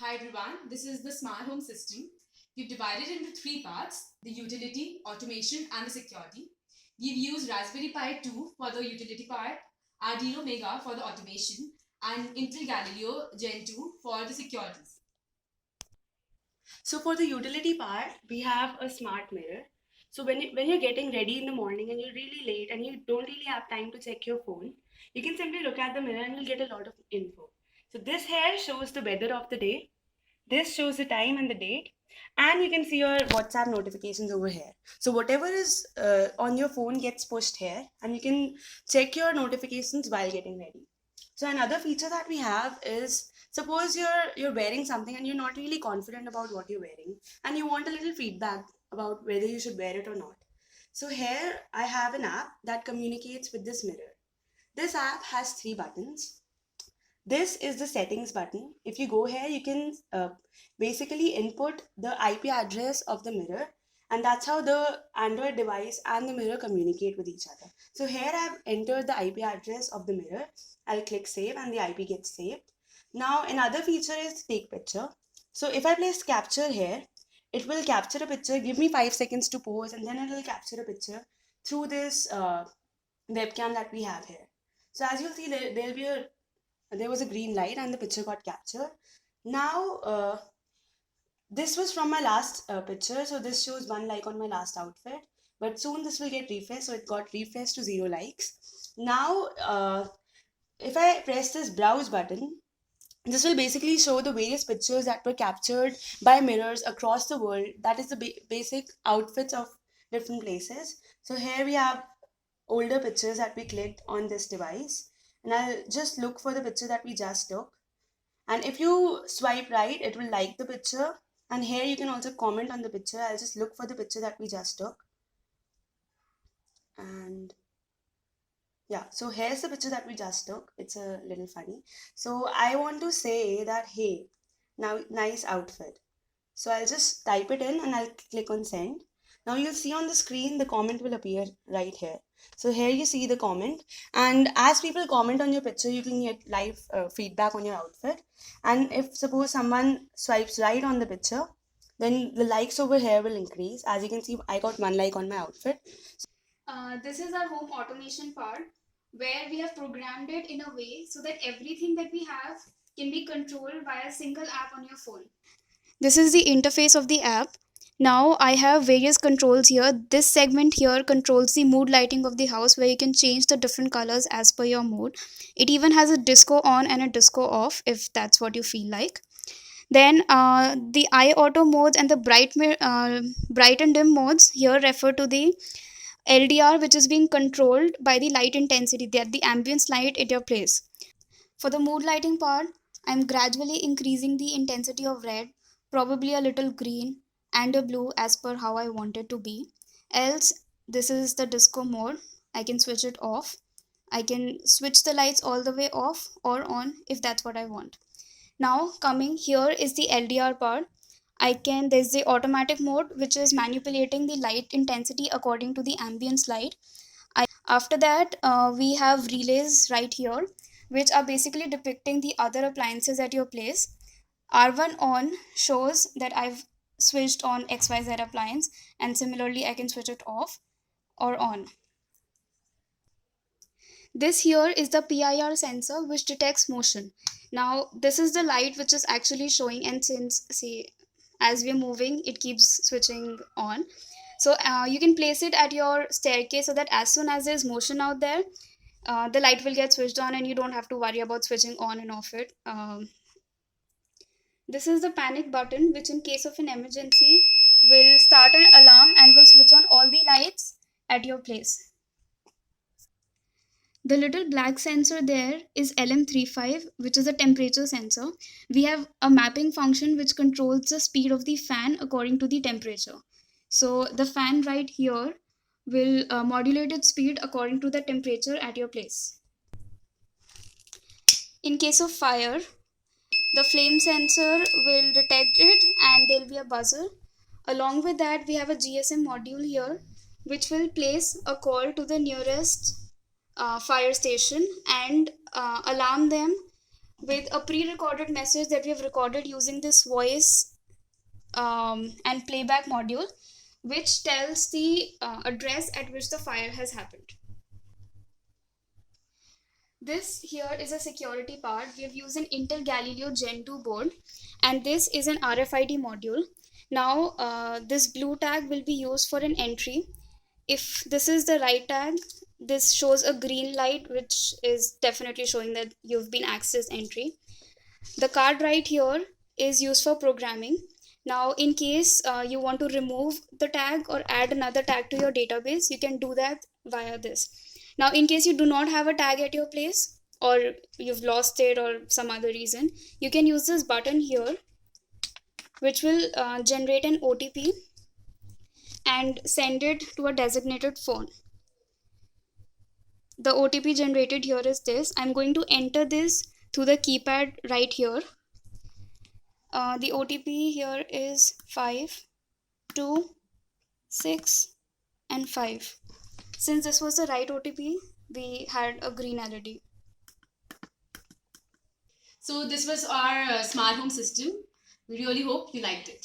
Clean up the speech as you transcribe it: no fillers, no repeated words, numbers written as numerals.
Hi everyone, this is the smart home system. We've divided it into three parts: the utility, automation, and the security. We've used Raspberry Pi 2 for the utility part, Arduino Mega for the automation, and Intel Galileo Gen 2 for the securities. So for the utility part, we have a smart mirror. So when you're getting ready in the morning and you're really late and you don't really have time to check your phone, you can simply look at the mirror and you'll get a lot of info. So this here shows the weather of the day. This shows the time and the date. And you can see your WhatsApp notifications over here. So whatever is on your phone gets pushed here, and you can check your notifications while getting ready. So another feature that we have is, suppose you're wearing something and you're not really confident about what you're wearing and you want a little feedback about whether you should wear it or not. So here I have an app that communicates with this mirror. This app has three buttons. This is the settings button. If you go here, you can basically input the IP address of the mirror, and that's how the Android device and the mirror communicate with each other. So here I've entered the IP address of the mirror. I'll click save and the IP gets saved. Now another feature is take picture. So if I place capture here, it will capture a picture, give me 5 seconds to pose, and then it will capture a picture through this webcam that we have here. So as you'll see, there was a green light and the picture got captured. Now this was from my last picture, so this shows 1 like on my last outfit, but soon this will get refreshed, so it got refreshed to 0 likes. Now if I press this browse button, this will basically show the various pictures that were captured by mirrors across the world. That is the basic outfits of different places. So here we have older pictures that we clicked on this device, and I'll just look for the picture that we just took. And if you swipe right, it will like the picture, and here you can also comment on the picture. I'll just look for the picture that we just took, and yeah, so here's the picture that we just took. It's a little funny. So I want to say that, hey, now nice outfit. So I'll just type it in and I'll click on send. Now you'll see on the screen the comment will appear right here. So here you see the comment, and as people comment on your picture, you can get live feedback on your outfit. And if suppose someone swipes right on the picture, then the likes over here will increase. As you can see, I got 1 like on my outfit. This is our home automation part where we have programmed it in a way so that everything that we have can be controlled by a single app on your phone. This is the interface of the app. Now I have various controls here. This segment here controls the mood lighting of the house where you can change the different colors as per your mood. It even has a disco on and a disco off if that's what you feel like. Then the eye auto modes and the bright and dim modes here refer to the LDR, which is being controlled by the light intensity, that the ambience light at your place. For the mood lighting part, I'm gradually increasing the intensity of red, probably a little green, and a blue as per how I want it to be. Else, this is the disco mode. I can switch it off. I can switch the lights all the way off or on if that's what I want. Now, coming here is the LDR part. There's the automatic mode, which is manipulating the light intensity according to the ambience light. After that, we have relays right here, which are basically depicting the other appliances at your place. R1 on shows that I've switched on XYZ appliance, and similarly, I can switch it off or on. This here is the PIR sensor which detects motion. Now, this is the light which is actually showing, and since, see, as we're moving, it keeps switching on. So, you can place it at your staircase so that as soon as there's motion out there, the light will get switched on and you don't have to worry about switching on and off it. This is the panic button, which in case of an emergency will start an alarm and will switch on all the lights at your place. The little black sensor there is LM35, which is a temperature sensor. We have a mapping function which controls the speed of the fan according to the temperature. So the fan right here will modulate its speed according to the temperature at your place. In case of fire, the flame sensor will detect it and there will be a buzzer. Along with that, we have a GSM module here which will place a call to the nearest fire station and alarm them with a pre-recorded message that we have recorded using this voice and playback module, which tells the address at which the fire has happened. This here is a security part. We have used an Intel Galileo Gen 2 board, and this is an RFID module. Now, this blue tag will be used for an entry. If this is the right tag, this shows a green light, which is definitely showing that you've been accessed entry. The card right here is used for programming. Now, in case you want to remove the tag or add another tag to your database, you can do that via this. Now, in case you do not have a tag at your place, or you've lost it or some other reason, you can use this button here, which will generate an OTP and send it to a designated phone. The OTP generated here is this. I'm going to enter this through the keypad right here. The OTP here is 5, 2, 6, and 5. Since this was the right OTP, we had a green LED. So this was our smart home system. We really hope you liked it.